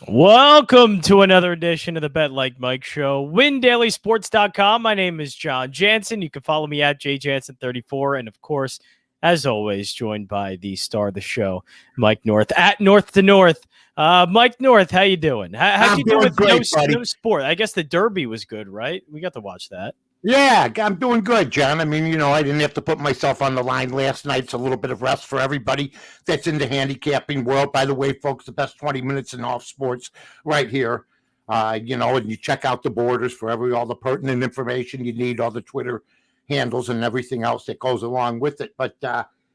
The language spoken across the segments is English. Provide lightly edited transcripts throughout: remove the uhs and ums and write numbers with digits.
Welcome to another edition of the Bet Like Mike Show. WinDailySports.com. My name is Jon Jansen. You can follow me at JJansen34. And of course, as always, joined by the star of the show, Mike North at North to North. Mike North, how you doing? How'd you do with no sport? I guess the Derby was good, right? We got to watch that. Yeah, I'm doing good, John. I mean, I didn't have to put myself on the line last night. It's a little bit of rest for everybody that's in the handicapping world. By the way, folks, the best 20 minutes in all sports right here. And you check out the borders for all the pertinent information you need, all the Twitter handles and everything else that goes along with it. But,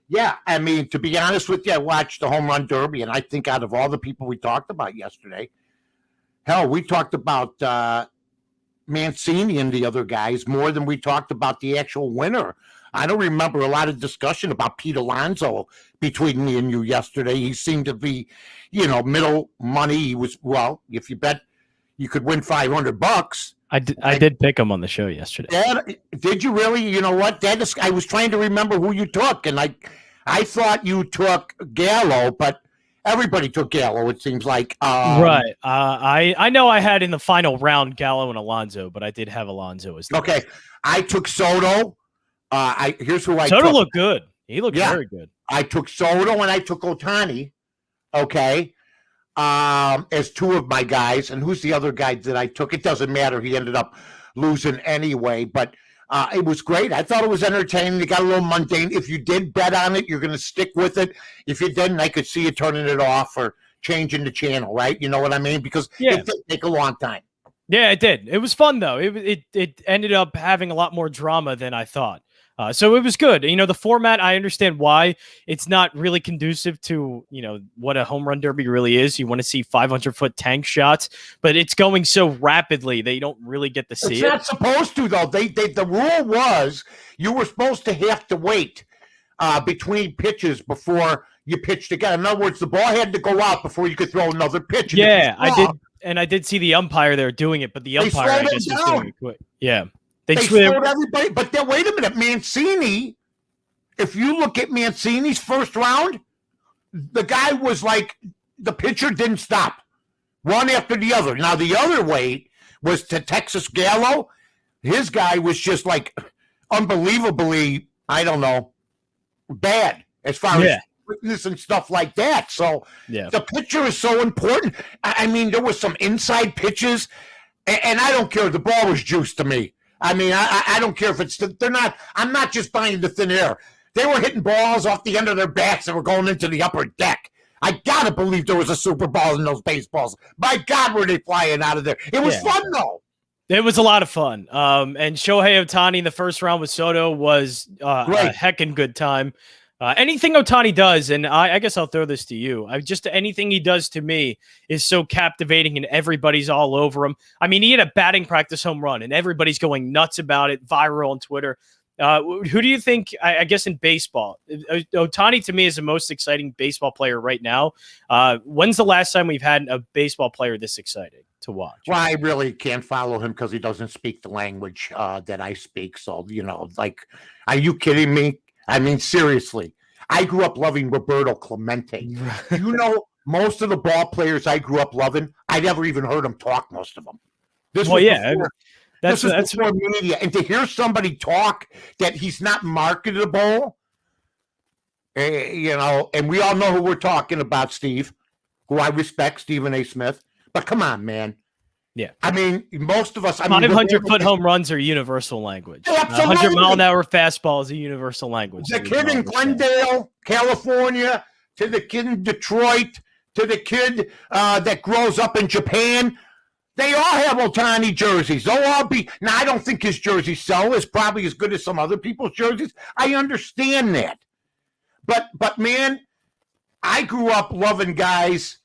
yeah, I mean, to be honest with you, I watched the Home Run Derby, and I think out of all the people we talked about yesterday, we talked about Mancini and the other guys more than we talked about the actual winner. I don't remember a lot of discussion about Pete Alonso between me and you yesterday. He seemed to be, middle money. He was, if you bet you could win $500. I did pick him on the show yesterday. Did you really? You know what? I was trying to remember who you took, and I thought you took Gallo, but everybody took Gallo, it seems like. Right. I know I had in the final round Gallo and Alonso, but I did have Alonso as the okay. I took Soto. Here's who I took. Soto looked good. He looked very good. I took Soto and I took Ohtani. Okay. As two of my guys. And who's the other guy that I took? It doesn't matter. He ended up losing anyway, but it was great. I thought it was entertaining. It got a little mundane. If you did bet on it, you're going to stick with it. If you didn't, I could see you turning it off or changing the channel, right? You know what I mean? Because it did take a long time. Yeah, it did. It was fun, though. It ended up having a lot more drama than I thought. So it was good. The format, I understand why it's not really conducive to, what a home run derby really is. You want to see 500-foot tank shots, but it's going so rapidly they don't really get to see it. It's not supposed to, though. The rule was you were supposed to have to wait between pitches before you pitched again. In other words, the ball had to go out before you could throw another pitch. Yeah, I did. And I did see the umpire there doing it, but the umpire, I guess, was doing it quick. Yeah. They slowed everybody, but then wait a minute, Mancini. If you look at Mancini's first round, the guy was like the pitcher didn't stop, one after the other. Now the other way was to Texas Gallo. His guy was just like unbelievably, I don't know, bad as far as fitness and stuff like that. So the pitcher is so important. I mean, there was some inside pitches, and I don't care. The ball was juice to me. I mean, I don't care if they're not, I'm not just buying the thin air. They were hitting balls off the end of their bats that were going into the upper deck. I got to believe there was a Super Bowl in those baseballs. My God, were they flying out of there. It was fun, though. It was a lot of fun. And Shohei Ohtani in the first round with Soto was a heckin' good time. Anything Ohtani does, and I guess I'll throw this to you. Anything he does to me is so captivating, and everybody's all over him. I mean, he had a batting practice home run, and everybody's going nuts about it, viral on Twitter. Who do you think, I guess in baseball, Ohtani to me is the most exciting baseball player right now. When's the last time we've had a baseball player this exciting to watch? Well, I really can't follow him because he doesn't speak the language that I speak. So, are you kidding me? I mean, seriously, I grew up loving Roberto Clemente. Most of the ball players I grew up loving, I never even heard them talk, most of them. This is before media. And to hear somebody talk that he's not marketable, and we all know who we're talking about, Steve, who I respect, Stephen A. Smith. But come on, man. Yeah. I mean, most of us... 500-foot home runs are universal language. 100-mile-an-hour fastball is a universal language. The kid in Glendale, California, to the kid in Detroit, to the kid that grows up in Japan, they all have Ohtani jerseys. They'll all be... Now, I don't think his jersey sell is probably as good as some other people's jerseys. I understand that. But man, I grew up loving guys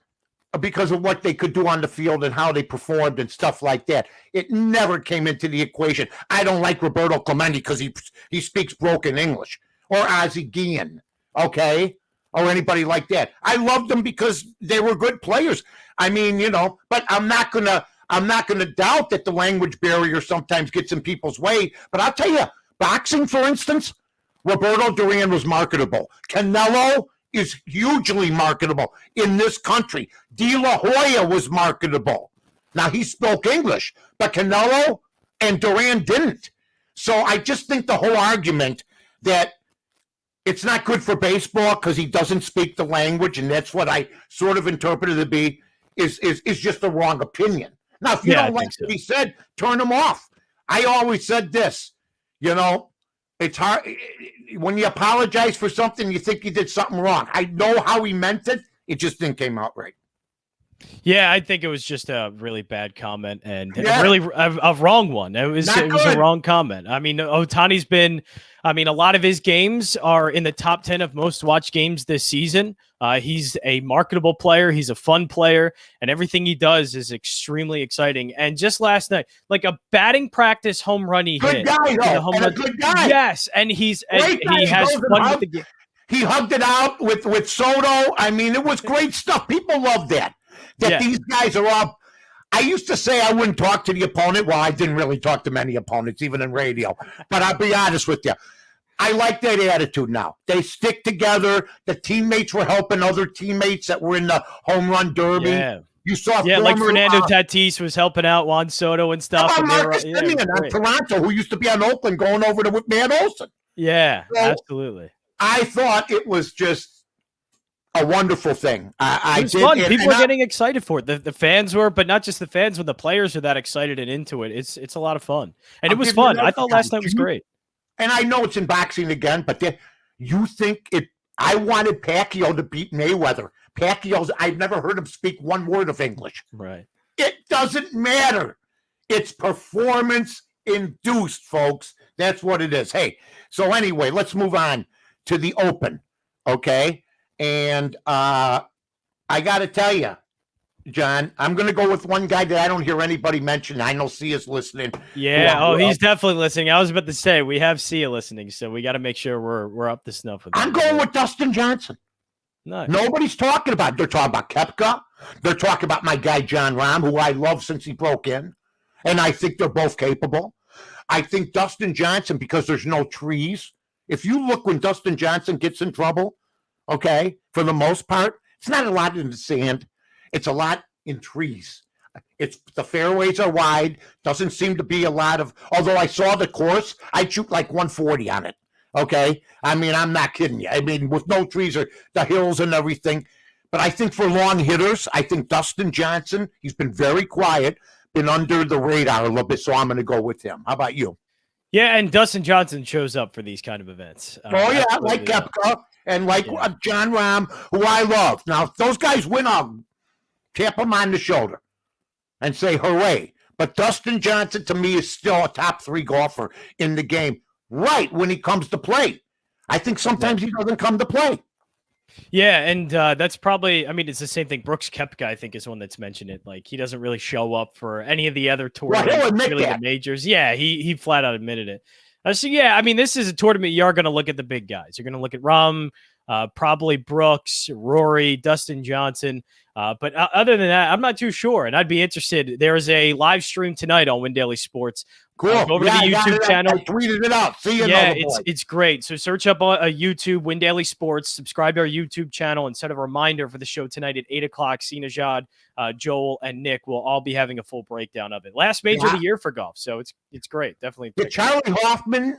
because of what they could do on the field and how they performed and stuff like that. It never came into the equation. I don't like Roberto Clemente because he speaks broken English, or Ozzie Guillen, okay, or anybody like that. I loved them because they were good players. I mean, but I'm not gonna doubt that the language barrier sometimes gets in people's way. But I'll tell you, boxing, for instance, Roberto Duran was marketable. Canelo is hugely marketable in this country. De La Hoya was marketable. Now, he spoke English, but Canelo and Duran didn't. So I just think the whole argument that it's not good for baseball because he doesn't speak the language, and that's what I sort of interpreted to be, is just the wrong opinion. Now, if you don't like what he said, turn him off. I always said this, it's hard when you apologize for something, you think you did something wrong. I know how he meant it. It just didn't come out right. Yeah, I think it was just a really bad comment and a wrong one. It was a wrong comment. I mean, Ohtani's been, a lot of his games are in the top 10 of most watched games this season. He's a marketable player. He's a fun player, and everything he does is extremely exciting. And just last night, like a batting practice home run he hit. Good guy. Yes, and he has fun with the game. He hugged it out with Soto. I mean, it was great stuff. People love that. These guys are all. I used to say I wouldn't talk to the opponent. Well, I didn't really talk to many opponents, even in radio. But I'll be honest with you. I like that attitude now. They stick together. The teammates were helping other teammates that were in the home run derby. Yeah. You saw like Fernando Tatis was helping out Juan Soto and stuff. How about Marcus Semien on Toronto, who used to be on Oakland, going over to Matt Olson. Yeah, so absolutely. I thought it was just a wonderful thing. It was fun. People were getting excited for it. The fans were, but not just the fans. When the players are that excited and into it, it's a lot of fun. And it was fun. I thought last night was great. And I know it's in boxing again, but you think it? I wanted Pacquiao to beat Mayweather. I've never heard him speak one word of English. Right. It doesn't matter. It's performance induced, folks. That's what it is. Hey, so anyway, let's move on to the Open. Okay. And I got to tell you, John, I'm going to go with one guy that I don't hear anybody mention. I know Sia's listening. Yeah. He's definitely listening. I was about to say, we have Sia listening, so we got to make sure we're up to snuff with him. I'm going with Dustin Johnson. Nice. Nobody's talking about it. They're talking about Koepka. They're talking about my guy, Jon Rahm, who I love since he broke in. And I think they're both capable. I think Dustin Johnson, because there's no trees. If you look when Dustin Johnson gets in trouble, okay, for the most part, it's not a lot in the sand. It's a lot in trees. The fairways are wide. Doesn't seem to be a lot of, although I saw the course, I'd shoot like 140 on it. Okay. I mean, I'm not kidding you. I mean, with no trees or the hills and everything. But I think for long hitters, I think Dustin Johnson, he's been very quiet, been under the radar a little bit. So I'm going to go with him. How about you? Yeah. And Dustin Johnson shows up for these kind of events. Like Koepka and like Jon Rahm, who I love. Now, if those guys win, I'll tap them on the shoulder and say hooray. But Dustin Johnson, to me, is still a top 3 golfer in the game right when he comes to play. I think sometimes he doesn't come to play. Yeah, and that's probably, it's the same thing. Brooks Koepka, I think, is one that's mentioned it. Like, he doesn't really show up for any of the other tournaments, the majors. Yeah, he flat out admitted it. So, this is a tournament you are going to look at the big guys. You're going to look at Rahm, probably Brooks, Rory, Dustin Johnson. But other than that, I'm not too sure. And I'd be interested. There is a live stream tonight on Win Daily Sports. Cool. Go over to the YouTube channel. I tweeted it out. See you. Yeah, it's great. So search up a YouTube, Win Daily Sports. Subscribe to our YouTube channel and set a reminder for the show tonight at 8 o'clock. Sinajad, Joel, and Nick will all be having a full breakdown of it. Last major of the year for golf. So it's great. Definitely. Yeah, Charlie Hoffman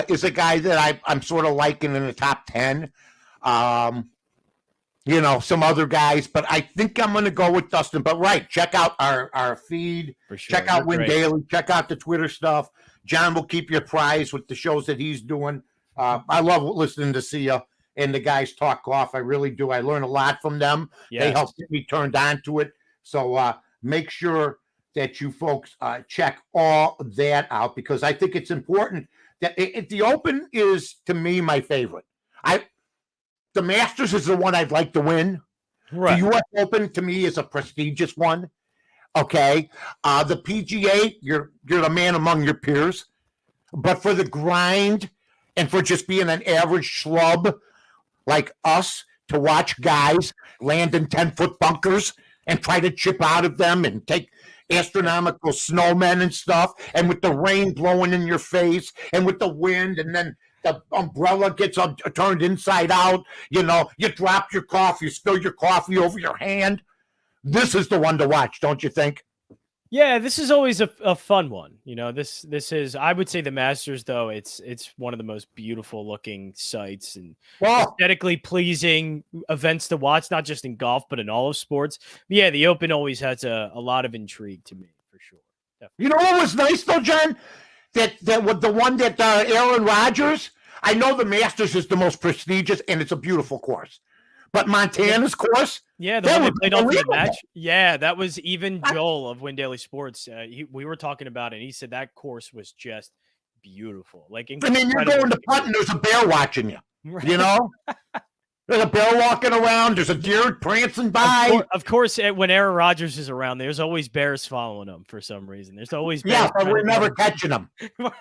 is a guy that I'm sort of liking in the top 10. Some other guys, but I think I'm going to go with Dustin. But check out our feed. For sure. Check out Win Daily. Check out the Twitter stuff. John will keep you apprised with the shows that he's doing. I love listening to Sia and the guys talk golf. I really do. I learn a lot from them. Yes. They help get me turned on to it. So make sure that you folks check all that out, because I think it's important that the Open is, to me, my favorite. The Masters is the one I'd like to win. Right. The U.S. Open, to me, is a prestigious one. Okay. The PGA, you're the man among your peers. But for the grind and for just being an average schlub like us to watch guys land in 10-foot bunkers and try to chip out of them and take astronomical snowmen and stuff, and with the rain blowing in your face and with the wind, and then the umbrella gets turned inside out. You know, you drop your coffee, you spill your coffee over your hand. This is the one to watch, don't you think? Yeah, this is always a fun one. You know, this is, I would say, the Masters, though, it's one of the most beautiful looking sites and aesthetically pleasing events to watch, not just in golf but in all of sports. But yeah, the Open always has a lot of intrigue to me, for sure. Definitely. You know what was nice though, John? That was the one that Aaron Rodgers. I know the Masters is the most prestigious and it's a beautiful course, but Montana's course. Yeah, the one they played off the match. Yeah, that was even Joel of Win Daily Sports. We were talking about it, and he said that course was just beautiful. Like, I mean, you're going to putt, and there's a bear watching you. Right. You know, there's a bear walking around. There's a deer prancing by. Of course, when Aaron Rodgers is around, there's always bears following him for some reason. There's always bears. But we're never catching them.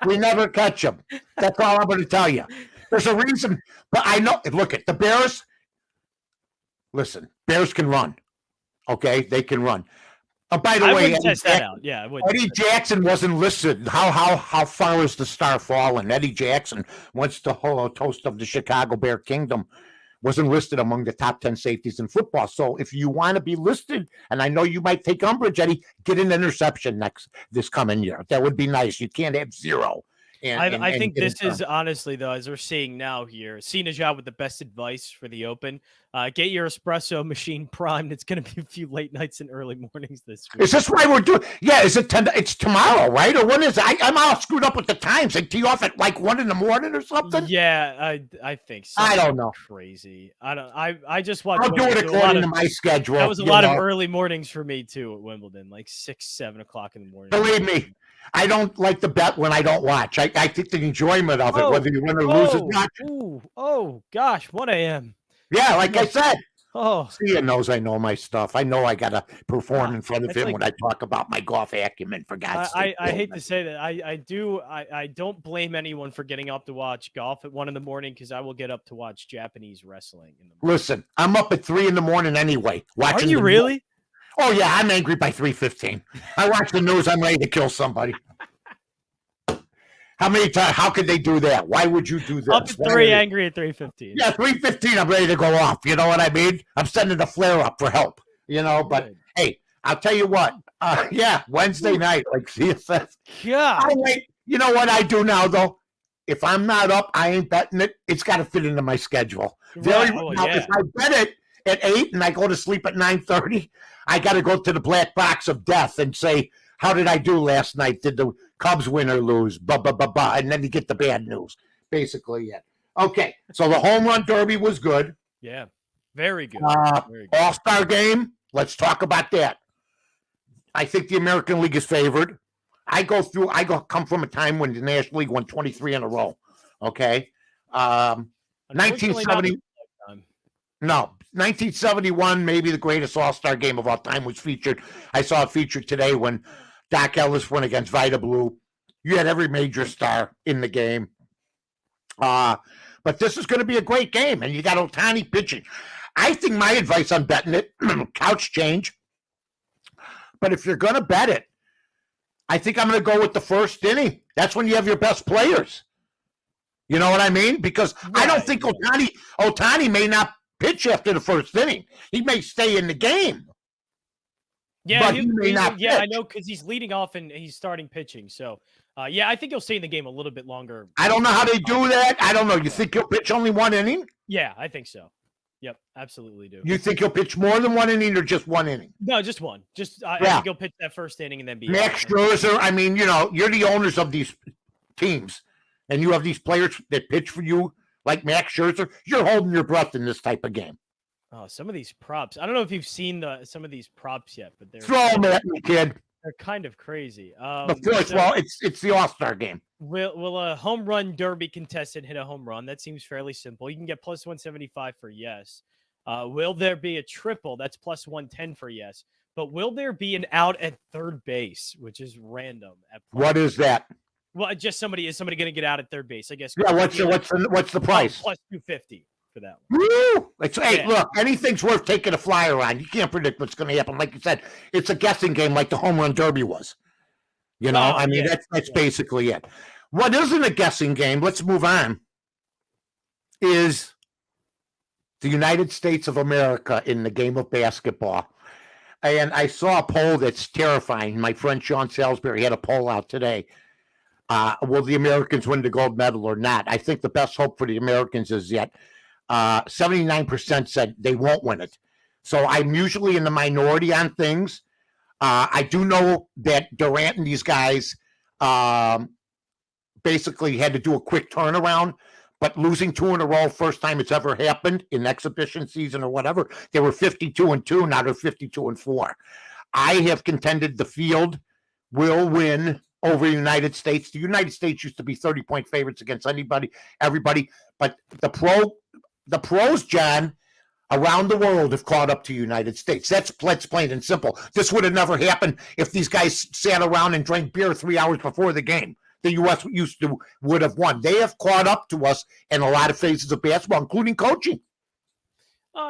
We never catch them. That's all I'm going to tell you. There's a reason, but I know. Look at the bears. Listen, bears can run. Okay, they can run. Oh, by the way, test that out. Yeah, I would. Eddie Jackson wasn't listed. How far is the star fallen? Eddie Jackson, once the host of the Chicago Bear Kingdom, wasn't listed among the top 10 safeties in football. So if you want to be listed, and I know you might take umbrage, Eddie, get an interception this coming year. That would be nice. You can't have zero. I think this is honestly, though, as we're seeing now here, seeing a job with the best advice for the Open. Get your espresso machine primed. It's going to be a few late nights and early mornings this week. Is this why we're doing? Yeah, is it 10? It's tomorrow, right? Or when is it? I'm all screwed up with the times. They tee off at like 1 a.m. or something. Yeah, I think so. I don't know. Crazy. I just watched. I'll do it according to my schedule. That was a lot of early mornings for me too at Wimbledon, like 6, 7 o'clock in the morning. Believe me. I don't like to bet when I don't watch. I think the enjoyment of it, whether you win or lose, is not. Oh, gosh, 1 a.m. Yeah, like I said. Oh, Ian knows I know my stuff. I know I got to perform in front of him when I talk about my golf acumen, for God's sake. I hate to say that. I don't blame anyone for getting up to watch golf at 1 a.m. because I will get up to watch Japanese wrestling in the morning. Listen, I'm up at 3 a.m. anyway. Watching. Are you really? Oh, yeah, I'm angry by 3:15. I watch the news. I'm ready to kill somebody. How many times? How could they do that? Why would you do that? Up at 3, angry at 3:15. Yeah, 3:15. I'm ready to go off. You know what I mean? I'm sending a flare up for help. You know, but hey, I'll tell you what. Wednesday night, like CSS. Yeah. You know what I do now though? If I'm not up, I ain't betting it. It's got to fit into my schedule. If I bet it at 8 and I go to sleep at 9:30, I got to go to the black box of death and say, how did I do last night? Did the Cubs win or lose? And then you get the bad news. Basically, yeah. Okay, so the home run derby was good. Yeah, very good. Very good. All-Star game, let's talk about that. I think the American League is favored. I come from a time when the National League won 23 in a row. Okay. 1970. No, 1971, maybe the greatest All-Star game of all time was featured. I saw it featured today when Doc Ellis went against Vida Blue. You had every major star in the game. But this is going to be a great game, and you got Ohtani pitching. I think my advice on betting it, couch change. But if you're going to bet it, I think I'm going to go with the first inning. That's when you have your best players. You know what I mean? Because I don't think Ohtani may not pitch after the first inning. He may stay in the game. Yeah, but he may not pitch. I know, because he's leading off and he's starting pitching. So, I think he'll stay in the game a little bit longer. I don't know how they do that. I don't know. You think he'll pitch only 1 inning? Yeah, I think so. Yep, absolutely do. You think he'll pitch more than 1 inning or just 1 inning? No, just one. I think he'll pitch that first inning and then be Max Scherzer. I mean, you're the owners of these teams, and you have these players that pitch for you like Max Scherzer. You're holding your breath in this type of game. Oh, some of these props. I don't know if you've seen some of these props yet, but they're throw them at me, kid. They're kind of crazy. It's the All-Star game. Will a home run derby contestant hit a home run? That seems fairly simple. You can get plus 175 for yes. Will there be a triple? That's plus 110 for yes. But will there be an out at third base, which is random? What is that? Well, just somebody going to get out at third base? I guess. Yeah. What's the price? Plus 250 for that one. Woo! Hey, look, anything's worth taking a flyer on. You can't predict what's going to happen. Like you said, it's a guessing game, like the home run derby was. That's basically it. What isn't a guessing game? Let's move on. is the United States of America in the game of basketball. And I saw a poll that's terrifying. My friend Sean Salisbury had a poll out today. Will the Americans win the gold medal or not? I think the best hope for the Americans is yet 79% said they won't win it. So I'm usually in the minority on things. I do know that Durant and these guys basically had to do a quick turnaround, but losing 2 in a row, first time it's ever happened in exhibition season or whatever, they were 52-2, now they're 52-4. I have contended the field will win over the United States. The United States used to be 30-point favorites against everybody, but the pros, John, around the world have caught up to the United States. That's plain and simple. This would have never happened if these guys sat around and drank beer 3 hours before the game. The U.S. would have won. They have caught up to us in a lot of phases of basketball, including coaching.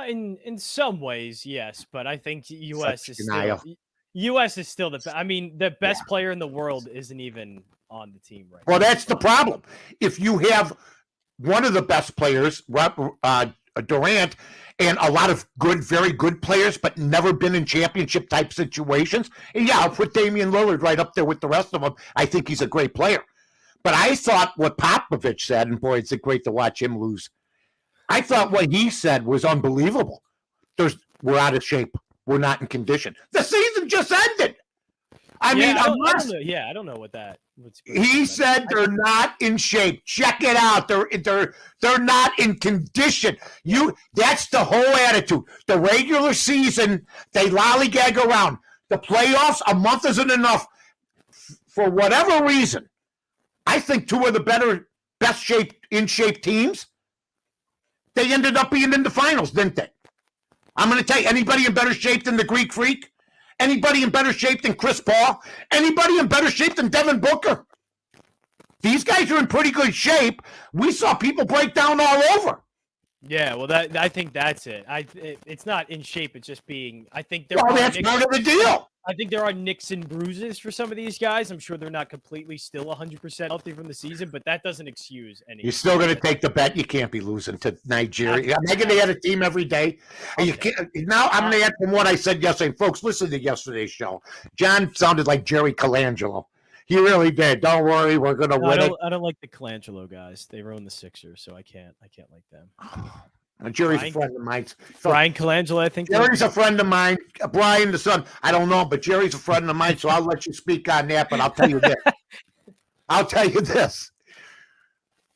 In some ways, yes, but I think U.S. is still the. I mean, the best player in the world isn't even on the team right now. Well, that's the problem. If you have one of the best players, Durant, and a lot of very good players, but never been in championship type situations. And I'll put Damian Lillard right up there with the rest of them. I think he's a great player. But I thought what Popovich said, and boy, it's great to watch him lose. I thought what he said was unbelievable. We're out of shape. We're not in condition. The season just ended. I don't know what that. He said they're not in shape. Check it out. They're not in condition. That's the whole attitude. The regular season, they lollygag around. The playoffs, a month isn't enough. For whatever reason, I think 2 of the in shape teams, they ended up being in the finals, didn't they? I'm going to tell you, anybody in better shape than the Greek Freak? Anybody in better shape than Chris Paul? Anybody in better shape than Devin Booker? These guys are in pretty good shape. We saw people break down all over. Yeah, well, I think that's it. It's not in shape. It's just being. I think that's part of the deal. I think there are nicks and bruises for some of these guys. I'm sure they're not completely still 100% healthy from the season, but that doesn't excuse anything. You're still going to take the bet. You can't be losing to Nigeria. I'm going to add a team every day. Okay. You can't, now I'm going to add from what I said yesterday. And folks, listen to yesterday's show. John sounded like Jerry Colangelo. He really did. Don't worry, we're going to win it. I don't like the Colangelo guys. They ruined the Sixers, so I can't like them. Jerry's a friend of mine. Brian Colangelo, I think. Jerry's a friend of mine. Brian, the son, I don't know, but Jerry's a friend of mine, so I'll let you speak on that. But I'll tell you this.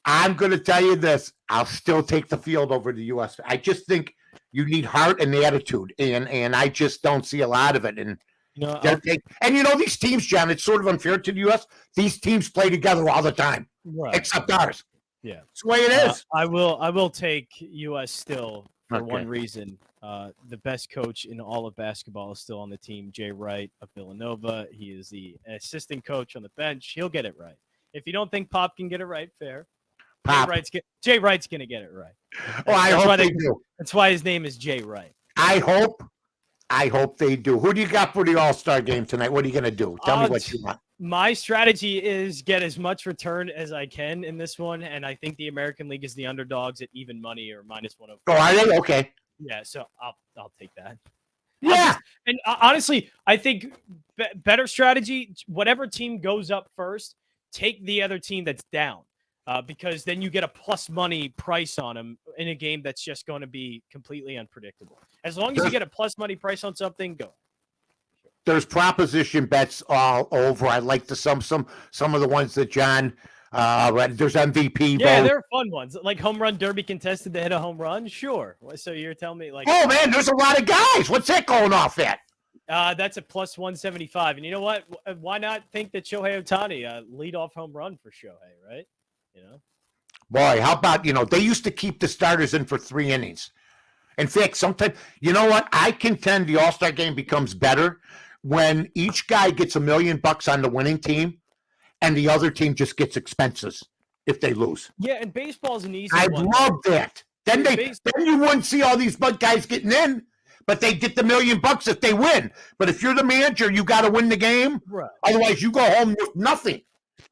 I'm going to tell you this. I'll still take the field over the U.S. I just think you need heart and attitude, and I just don't see a lot of it. And these teams, John, it's sort of unfair to the U.S. These teams play together all the time, right, except ours. Yeah, that's the way it is. I will take U.S. still for one reason. The best coach in all of basketball is still on the team, Jay Wright of Villanova. He is the assistant coach on the bench. He'll get it right. If you don't think Pop can get it right, fair. Jay Wright's going to get it right. Oh, I hope they do. That's why his name is Jay Wright. I hope they do. Who do you got for the All-Star game tonight? What are you going to do? Tell me what you want. My strategy is get as much return as I can in this one, and I think the American League is the underdogs at even money or -105. Oh, are they? Okay. Yeah, so I'll take that. Yeah. Honestly, I think better strategy, whatever team goes up first, take the other team that's down. Because then you get a plus money price on them in a game that's just going to be completely unpredictable. As long as you get a plus money price on something, go. There's proposition bets all over. I like some of the ones that John read. There's MVP. Yeah, they're fun ones. Like home run derby contested to hit a home run. Sure. So you're telling me oh man, there's a lot of guys. What's that going off at? That's a plus 175. And you know what? Why not think that Shohei Ohtani lead off home run for Shohei, right? Boy, how about, they used to keep the starters in for 3 innings. In fact, sometimes, you know what? I contend the All-Star game becomes better when each guy gets $1 million on the winning team and the other team just gets expenses if they lose. Yeah, and baseball's an easy one. I love that. Then you wouldn't see all these guys getting in, but they get the $1 million if they win. But if you're the manager, you got to win the game. Right. Otherwise, you go home with nothing.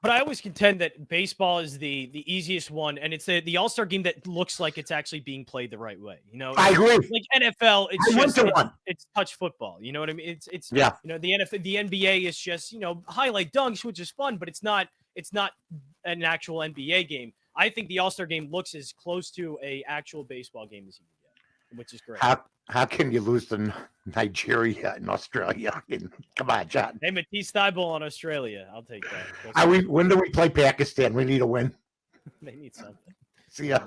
But I always contend that baseball is the easiest one, and it's the All-Star game that looks like it's actually being played the right way. I agree. Like NFL, it's touch football. You know what I mean? It's yeah. The NFL, the NBA is just highlight dunks, which is fun, but it's not an actual NBA game. I think the All-Star game looks as close to a actual baseball game as you can get, which is great. How can you lose to Nigeria and Australia? Come on, John. Hey, Matisse Thybulle on Australia. I'll take that. When do we play Pakistan? We need a win. They need something. See ya.